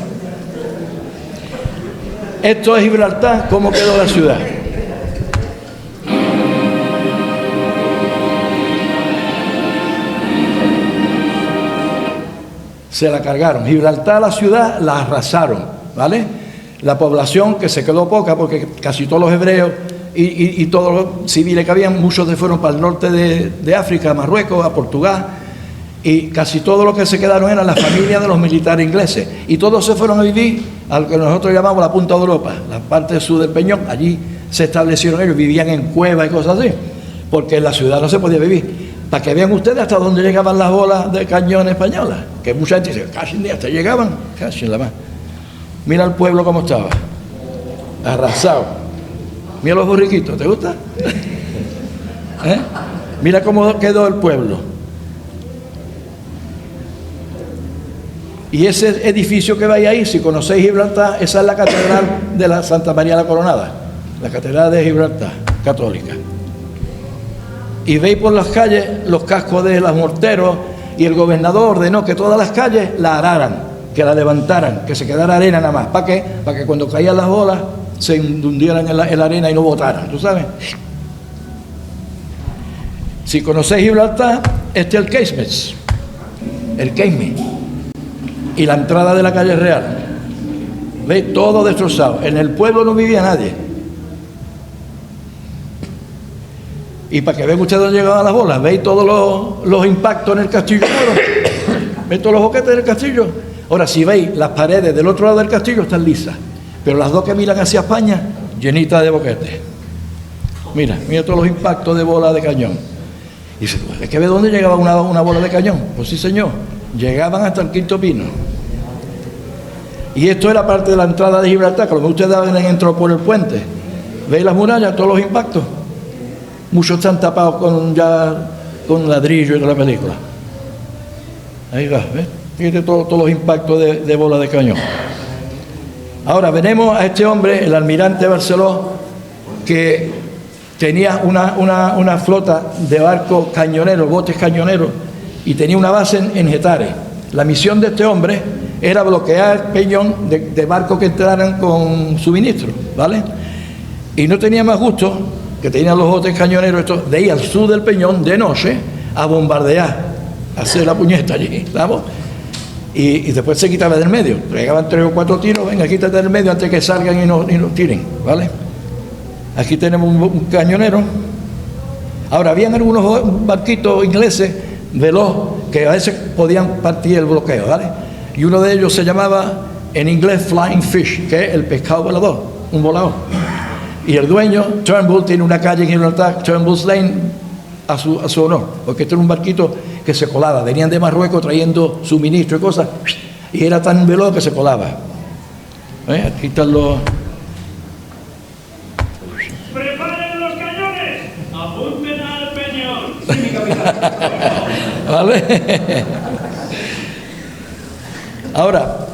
Esto es Gibraltar, cómo quedó la ciudad. Se la cargaron. Gibraltar, la ciudad, la arrasaron, ¿vale? La población, que se quedó poca, porque casi todos los hebreos y todos los civiles que habían, muchos se fueron para el norte de África, a Marruecos, a Portugal, y casi todos los que se quedaron eran las familias de los militares ingleses, y todos se fueron a vivir a lo que nosotros llamamos la punta de Europa, la parte sur del Peñón. Allí se establecieron ellos, vivían en cuevas y cosas así, porque en la ciudad no se podía vivir. Para que vean ustedes hasta dónde llegaban las bolas de cañón españolas, que mucha gente dice, casi ni hasta llegaban, casi en la más. Mira el pueblo cómo estaba, arrasado. Mira los borriquitos, ¿te gusta? ¿Eh? Mira cómo quedó el pueblo. Y ese edificio que veis ahí, si conocéis Gibraltar, esa es la catedral de la Santa María la Coronada, la catedral de Gibraltar, católica. Y veis por las calles los cascos de los morteros, y el gobernador ordenó que todas las calles la araran, que la levantaran, que se quedara arena nada más. ¿Para qué? Para que cuando caían las bolas se hundieran en la arena y no botaran, ¿tú sabes? Si conocéis Gibraltar, este es el casement, y la entrada de la calle Real. ¿Veis? Todo destrozado. En el pueblo no vivía nadie. Y para que vean ustedes dónde llegaban las bolas, ¿veis todos los impactos en el castillo? ¿Veis todos los boquetes del castillo? Ahora, si veis, las paredes del otro lado del castillo están lisas, pero las dos que miran hacia España, llenitas de boquetes. Mira todos los impactos de bola de cañón. Y dice, ¿es que ve dónde llegaba una bola de cañón? Pues sí, señor, llegaban hasta el Quinto Pino. Y esto era parte de la entrada de Gibraltar, que lo que ustedes han entrado por el puente. ¿Veis las murallas, todos los impactos? Muchos están tapados con ladrillo y toda la película. Ahí va, ¿ves? Fíjate todos los impactos de bola de cañón. Ahora venemos a este hombre, el almirante Barceló, que tenía una flota de barcos cañoneros, botes cañoneros, y tenía una base en Getares. La misión de este hombre era bloquear el peñón de barcos que entraran con suministros, ¿vale? Y no tenía más gusto que tenían los botes cañoneros estos, de ir al sur del peñón de noche a bombardear, a hacer la puñeta allí, ¿sabes? Y después se quitaba del medio, pegaban 3 o 4 tiros, venga, quítate del medio antes que salgan y nos tiren, ¿vale? Aquí tenemos un cañonero. Ahora, habían algunos barquitos ingleses veloz que a veces podían partir el bloqueo, ¿vale? Y uno de ellos se llamaba, en inglés, Flying Fish, que es el pescado volador, un volador. Y el dueño, Turnbull, tiene una calle en Gibraltar, Turnbull's Lane, a su honor, porque este era un barquito que se colaba, venían de Marruecos trayendo suministros y cosas, y era tan veloz que se colaba. Aquí están los... ¡Preparen los cañones! ¡Apunten al peñón! Sí, mi capitán. ¿Vale? Ahora,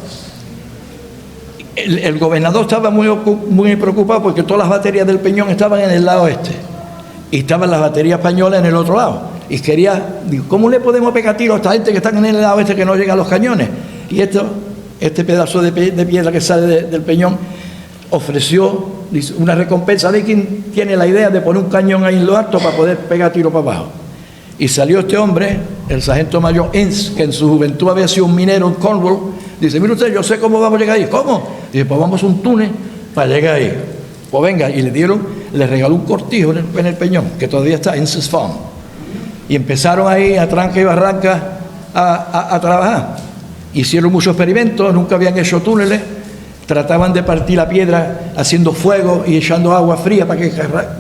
el gobernador estaba muy preocupado porque todas las baterías del peñón estaban en el lado este y estaban las baterías españolas en el otro lado. Y quería, digo, ¿cómo le podemos pegar tiro a esta gente que están en el lado este que no llegan los cañones? Y este pedazo de piedra que sale del peñón ofreció una recompensa de quien tiene la idea de poner un cañón ahí en lo alto para poder pegar tiro para abajo. Y salió este hombre, el sargento mayor Ince, que en su juventud había sido un minero en Cornwall. Dice, mire usted, yo sé cómo vamos a llegar ahí. ¿Cómo? Dice, pues vamos a un túnel para llegar ahí. Pues venga, y le regaló un cortijo en el peñón, que todavía está en Ince's Farm. Y empezaron ahí a tranca y barranca a trabajar. Hicieron muchos experimentos, nunca habían hecho túneles, trataban de partir la piedra haciendo fuego y echando agua fría para que,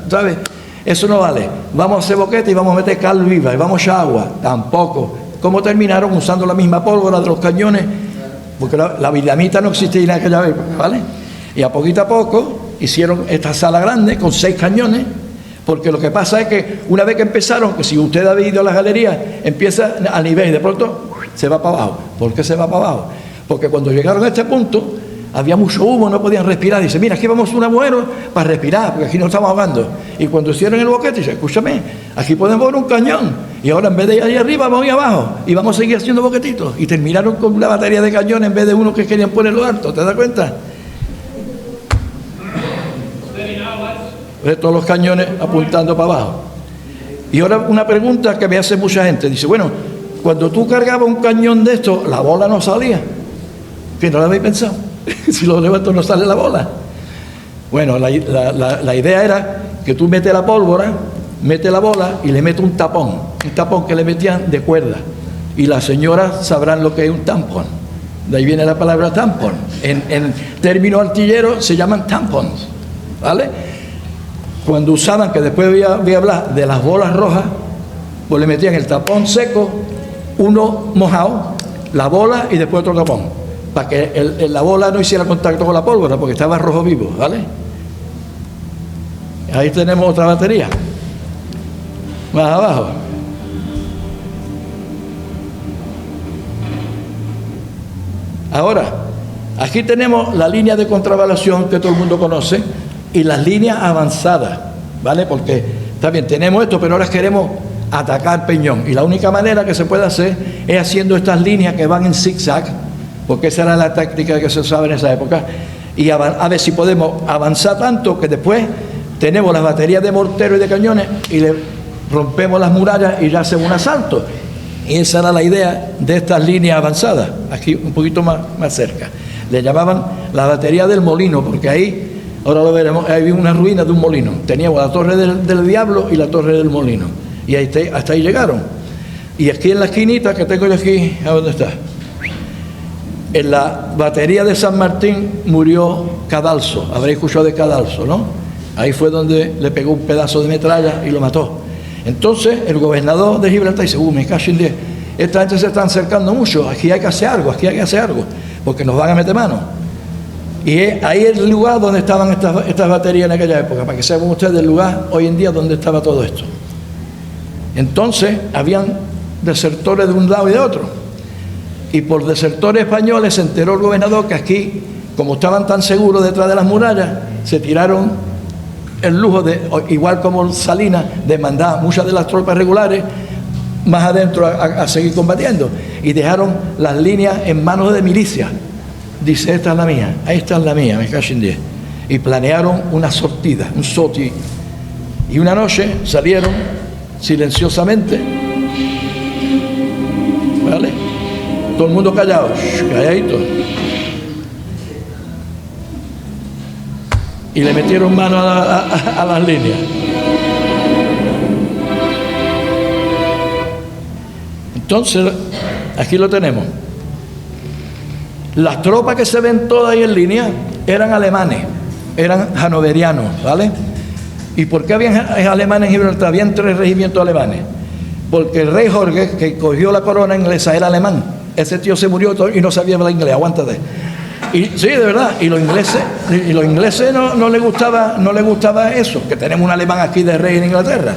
¿sabes? Eso no vale. Vamos a hacer boquete y vamos a meter cal viva y vamos a echar agua. Tampoco. ¿Cómo terminaron? Usando la misma pólvora de los cañones, porque la dinamita no existía en aquella época, ¿vale? Y a poco hicieron esta sala grande con 6 cañones, porque lo que pasa es que una vez que empezaron, que si usted ha ido a las galerías, empieza a nivel y de pronto se va para abajo. ¿Por qué se va para abajo? Porque cuando llegaron a este punto había mucho humo, no podían respirar. Dice, mira, aquí vamos a un agujero para respirar, porque aquí nos estamos ahogando. Y cuando hicieron el boquete, dice, escúchame, aquí podemos poner un cañón. Y ahora en vez de ir ahí arriba, vamos ahí abajo. Y vamos a seguir haciendo boquetitos. Y terminaron con una batería de cañones en vez de uno que querían ponerlo alto. ¿Te das cuenta? De todos los cañones apuntando para abajo. Y ahora una pregunta que me hace mucha gente. Dice, bueno, cuando tú cargabas un cañón de esto, la bola no salía. ¿Que no lo habéis pensado? Si lo levanto no sale la bola. Bueno, la idea era que tú metes la pólvora, metes la bola y le metes un tapón que le metían de cuerda. Y las señoras sabrán lo que es un tampón. De ahí viene la palabra tampón. En términos artilleros se llaman tampons, ¿vale? Cuando usaban, que después voy a hablar de las bolas rojas, pues le metían el tapón seco, uno mojado, la bola y después otro tapón, para que la bola no hiciera contacto con la pólvora, porque estaba rojo vivo, ¿vale? Ahí tenemos otra batería. Más abajo. Ahora, aquí tenemos la línea de contrabalación que todo el mundo conoce y las líneas avanzadas, ¿vale? Porque, está bien, tenemos esto, pero ahora queremos atacar Peñón. Y la única manera que se puede hacer es haciendo estas líneas que van en zigzag, porque esa era la táctica que se usaba en esa época, y a ver si podemos avanzar tanto que después tenemos las baterías de morteros y de cañones y le rompemos las murallas y ya hacemos un asalto. Y esa era la idea de estas líneas avanzadas, aquí un poquito más cerca. Le llamaban la batería del molino, porque ahí, ahora lo veremos, ahí había una ruina de un molino. Teníamos la torre del diablo y la torre del molino. Y ahí, hasta ahí llegaron. Y aquí en la esquinita que tengo yo aquí, ¿a dónde está? En la batería de San Martín murió Cadalso. Habréis escuchado de Cadalso, ¿no? Ahí fue donde le pegó un pedazo de metralla y lo mató. Entonces el gobernador de Gibraltar dice, me cago en 10, esta gente se está acercando mucho, aquí hay que hacer algo, porque nos van a meter mano. Y ahí es el lugar donde estaban estas baterías en aquella época, para que sepan ustedes el lugar hoy en día donde estaba todo esto. Entonces habían desertores de un lado y de otro. Y por desertores españoles se enteró el gobernador que aquí, como estaban tan seguros detrás de las murallas, se tiraron el lujo de, igual como Salinas, de mandar muchas de las tropas regulares más adentro a seguir combatiendo. Y dejaron las líneas en manos de milicias. Dice, esta es la mía, ahí está la mía, me cago en 10. Y planearon una sortida, un soti. Y una noche salieron silenciosamente, ¿vale? Todo el mundo callado, calladito. Y le metieron mano a las líneas. Entonces, aquí lo tenemos. Las tropas que se ven todas ahí en línea eran alemanes, eran hannoverianos, ¿vale? ¿Y por qué habían alemanes en Gibraltar? Habían 3 regimientos alemanes. Porque el rey Jorge, que cogió la corona inglesa, era alemán. Ese tío se murió y no sabía hablar inglés, aguántate. Y sí, de verdad, y los ingleses no les gustaba eso, que tenemos un alemán aquí de rey en Inglaterra.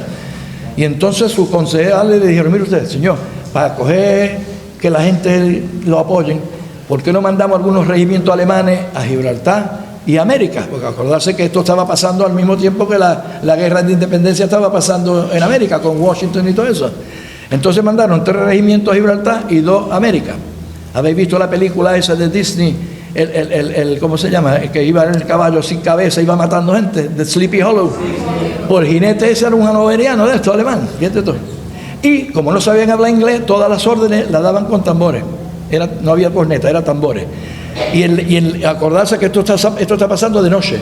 Y entonces sus concejales le dijeron, mire usted, señor, para coger que la gente lo apoyen, ¿por qué no mandamos algunos regimientos alemanes a Gibraltar y a América? Porque acordarse que esto estaba pasando al mismo tiempo que la guerra de independencia estaba pasando en América, con Washington y todo eso. Entonces mandaron 3 regimientos a Gibraltar y 2 a América. ¿Habéis visto la película esa de Disney? ¿Cómo se llama? El que iba en el caballo sin cabeza, iba matando gente, de Sleepy Hollow. Por jinete ese era un hannoveriano de esto, alemán, fíjate todo. Y como no sabían hablar inglés, todas las órdenes las daban con tambores. No había corneta, era tambores. Y acordarse que esto está pasando de noche.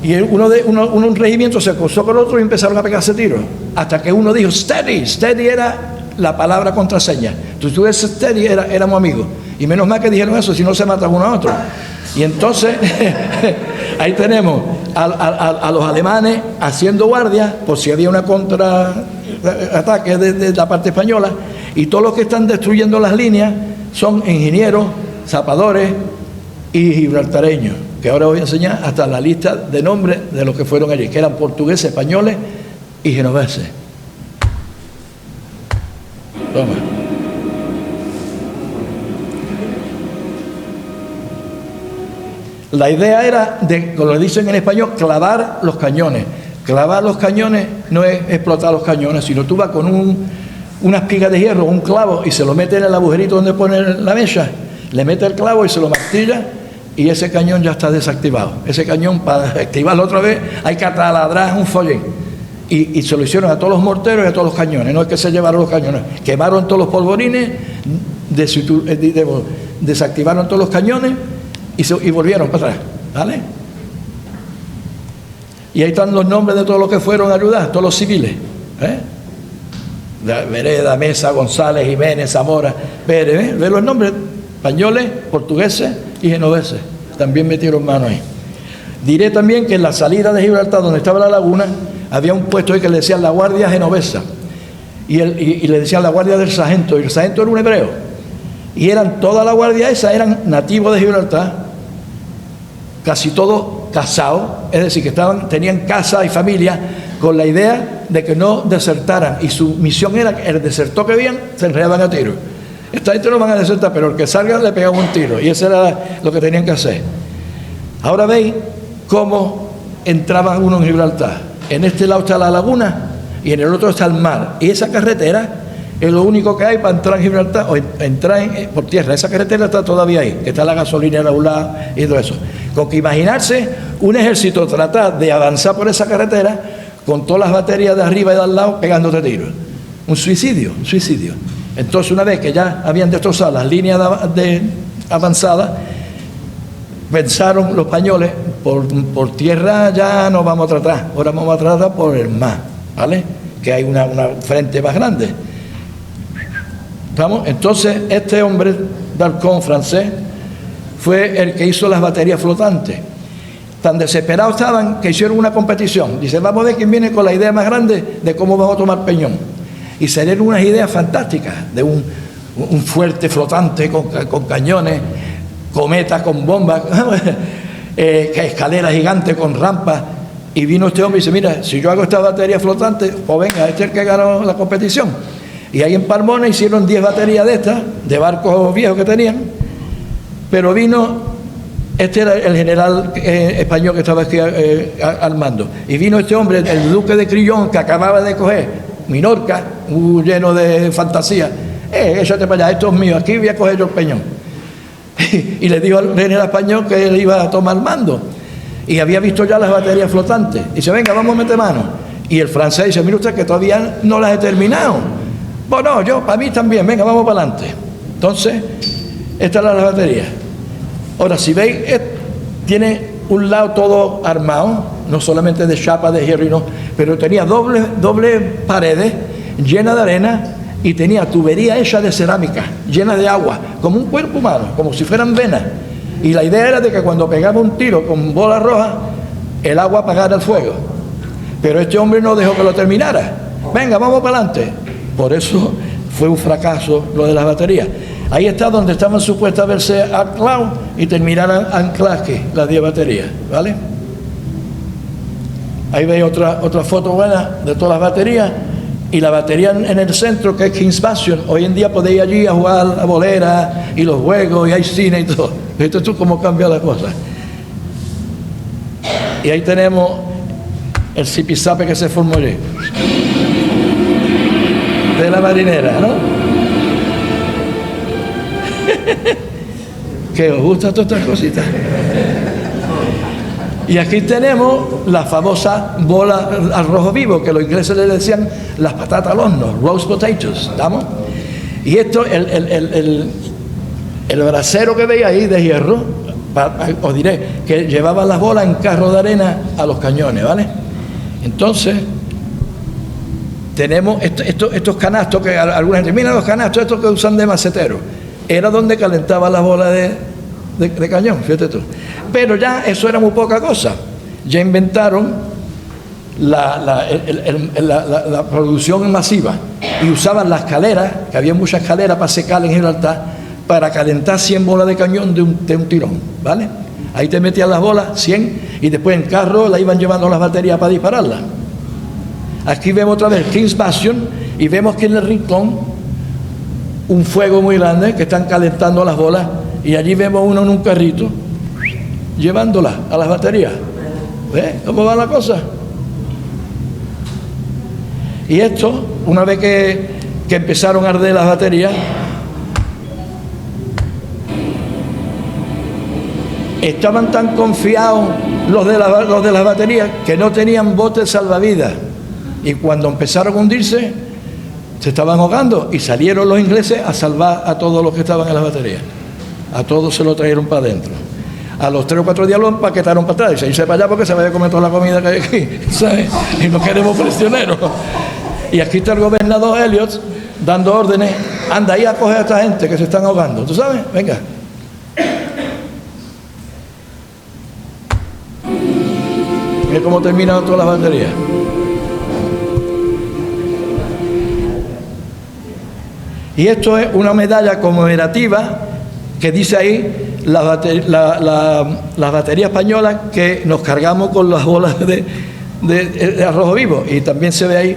Y un regimiento se acostó con otro y empezaron a pegarse tiros. Hasta que uno dijo, steady. Steady era la palabra contraseña. Entonces tú dices steady, éramos amigos. Y menos mal que dijeron eso, si no se matan uno a otro. Y entonces, ahí tenemos a los alemanes haciendo guardia, por si había una contraataque de la parte española, y todos los que están destruyendo las líneas son ingenieros, zapadores y gibraltareños. que ahora voy a enseñar, hasta la lista de nombres de los que fueron allí, que eran portugueses, españoles y genoveses. Toma. La idea era, como lo dicen en español, clavar los cañones. Clavar los cañones no es explotar los cañones, sino tú vas con una espiga de hierro, un clavo, y se lo metes en el agujerito donde pone la mecha, le mete el clavo y se lo martilla, y ese cañón ya está desactivado. Ese cañón, para activarlo otra vez, hay que taladrar un follín. Y se lo hicieron a todos los morteros y a todos los cañones. No es que se llevaron los cañones, quemaron todos los polvorines, desactivaron todos los cañones y volvieron para atrás, ¿vale? Y ahí están los nombres de todos los que fueron a ayudar, todos los civiles, Vereda, Mesa, González, Jiménez, Zamora, Pérez, ve los nombres, españoles, portugueses y genoveses, también metieron mano ahí. Diré también que en la salida de Gibraltar, donde estaba la laguna, había un puesto ahí que le decían la Guardia Genovesa, y le decían la Guardia del Sargento, y el sargento era un hebreo, y toda la guardia esa eran nativos de Gibraltar, casi todos casados, es decir, que tenían casa y familia, con la idea de que no desertaran, y su misión era que el desertor que veían se enredaban a tiro. Esta gente no van a desertar, pero el que salga le pegaban un tiro, y eso era lo que tenían que hacer. Ahora veis cómo entraban uno en Gibraltar. En este lado está la laguna y en el otro está el mar, y esa carretera es lo único que hay para entrar en Gibraltar o entrar por tierra. Esa carretera está todavía ahí, que está la gasolinera a un lado y todo eso. Con que imaginarse un ejército tratar de avanzar por esa carretera con todas las baterías de arriba y de al lado pegándote tiros. Un suicidio, un suicidio. Entonces, una vez que ya habían destrozado las líneas avanzadas, pensaron los españoles, por tierra ya no vamos a tratar, ahora vamos a tratar por el mar, ¿vale? Que hay una frente más grande. ¿Estamos? Entonces, este hombre, Dalcón, francés, fue el que hizo las baterías flotantes. Tan desesperados estaban que hicieron una competición. Dice, vamos a ver quién viene con la idea más grande de cómo vamos a tomar Peñón. Y salieron unas ideas fantásticas de un fuerte flotante con cañones, cometas con bombas, escaleras gigantes con rampas. Y vino este hombre y dice, mira, si yo hago esta batería flotante, pues venga, este es el que ganó la competición. Y ahí en Palmona hicieron 10 baterías de estas, de barcos viejos que tenían, pero vino, este era el general español que estaba aquí al mando, y vino este hombre, el duque de Crillon, que acababa de coger Minorca, lleno de fantasía, échate para allá, esto es mío, aquí voy a coger yo el Peñón. Y le dijo al general español que él iba a tomar mando, y había visto ya las baterías flotantes, y dice, venga, vamos a meter mano. Y el francés dice, mire usted que todavía no las he terminado. Bueno, yo, para mí también, venga, vamos para adelante. Entonces, esta es la batería. Ahora, si veis, tiene un lado todo armado, no solamente de chapa de hierro, pero tenía doble paredes llenas de arena y tenía tubería hecha de cerámica, llena de agua, como un cuerpo humano, como si fueran venas. Y la idea era de que cuando pegaba un tiro con bola roja, el agua apagara el fuego. Pero este hombre no dejó que lo terminara. Venga, vamos para adelante. Por eso fue un fracaso lo de las baterías. Ahí está donde estaban supuestas a verse anclados y terminaran anclaje las 10 baterías, ¿vale? Ahí veis otra foto buena de todas las baterías, y la batería en el centro, que es King's Bastion. Hoy en día podéis allí a jugar a bolera y los juegos, y hay cine y todo. Esto es cómo cambia la cosa. Y ahí tenemos el zipizape que se formó allí, de la marinera, ¿no? ¿Que os gustan todas estas cositas? Y aquí tenemos la famosa bola al rojo vivo, que los ingleses le decían las patatas al horno, roast potatoes, ¿estamos? Y esto, el brasero que veis ahí de hierro, os diré que llevaban las bolas en carro de arena a los cañones, ¿vale? Entonces, tenemos estos canastos que alguna gente, mira los canastos estos que usan de macetero, era donde calentaban las bolas de cañón, fíjate tú. Pero ya eso era muy poca cosa. Ya inventaron la producción masiva y usaban las escaleras, que había muchas escaleras para secar en Gibraltar, para calentar 100 bolas de cañón de un tirón, ¿vale? Ahí te metían las bolas, 100, y después en carro la iban llevando las baterías para dispararlas. Aquí vemos otra vez King's Bastion y vemos que en el rincón un fuego muy grande que están calentando las bolas, y allí vemos uno en un carrito llevándolas a las baterías. ¿Ves cómo va la cosa? Y esto, una vez que empezaron a arder las baterías, estaban tan confiados los de las baterías que no tenían botes salvavidas, y cuando empezaron a hundirse se estaban ahogando, y salieron los ingleses a salvar a todos los que estaban en las baterías. A todos se lo trajeron para adentro. A los 3 o 4 días lo empaquetaron para atrás y se irse para allá porque se vaya a comer toda la comida que hay aquí, ¿sabes? Y no queremos prisioneros. Y aquí está el gobernador Elliot dando órdenes: anda ahí a coger a esta gente que se están ahogando, ¿tú sabes? Venga. Mira cómo terminaron todas las baterías. Y esto es una medalla conmemorativa que dice ahí las baterías españolas que nos cargamos con las bolas de arroz vivo. Y también se ve ahí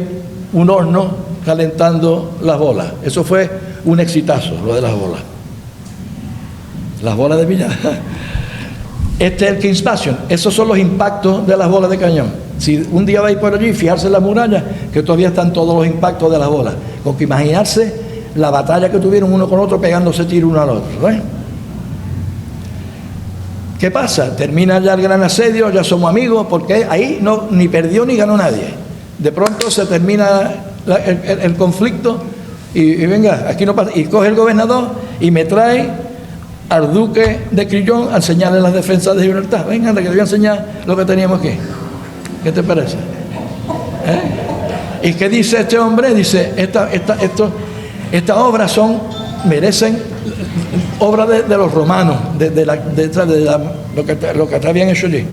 un horno calentando las bolas. Eso fue un exitazo, lo de las bolas. Las bolas de Villa. Este es el King's Bastion. Esos son los impactos de las bolas de cañón. Si un día vais por allí, fijarse en las murallas, que todavía están todos los impactos de las bolas. Con que imaginarse la batalla que tuvieron uno con otro, pegándose tiro uno al otro, ¿eh? ¿Qué pasa? Termina ya el gran asedio, ya somos amigos, porque ahí no, ni perdió ni ganó nadie. De pronto se termina el conflicto y venga, aquí no pasa. Y coge el gobernador y me trae al duque de Crillon a enseñarle las defensas de Gibraltar. Venga, que te voy a enseñar lo que teníamos aquí. ¿Qué te parece? ¿Y qué dice este hombre? Dice, estas obras merecen obras de los romanos, lo que habían hecho allí.